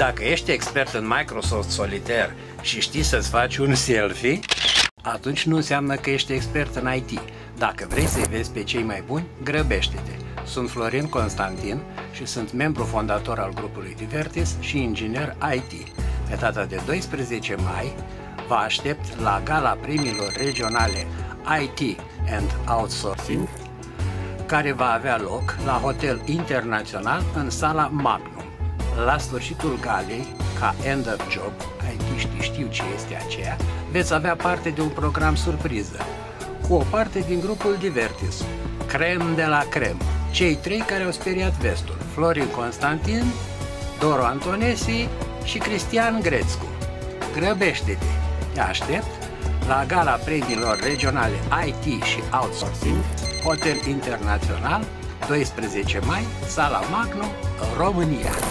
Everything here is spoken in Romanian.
Dacă ești expert în Microsoft Solitaire și știi să-ți faci un selfie, atunci nu înseamnă că ești expert în IT. Dacă vrei să-i vezi pe cei mai buni, grăbește-te! Sunt Florin Constantin și sunt membru fondator al grupului Divertis și inginer IT. Pe data de 12 mai vă aștept la gala premiilor regionale IT and Outsourcing, care va avea loc la Hotel Internațional în sala Magnum. La sfârșitul galei, ca end of job, IT-știi știu ce este aceea, veți avea parte de un program surpriză, cu o parte din grupul Divertis, crem de la crem, cei trei care au speriat vestul, Florin Constantin, Doru Antonesi și Cristian Grețcu. Grăbește-te! Te aștept la gala premiilor regionale IT și Outsourcing, Hotel Internațional, 12 mai, sala Magnum, România.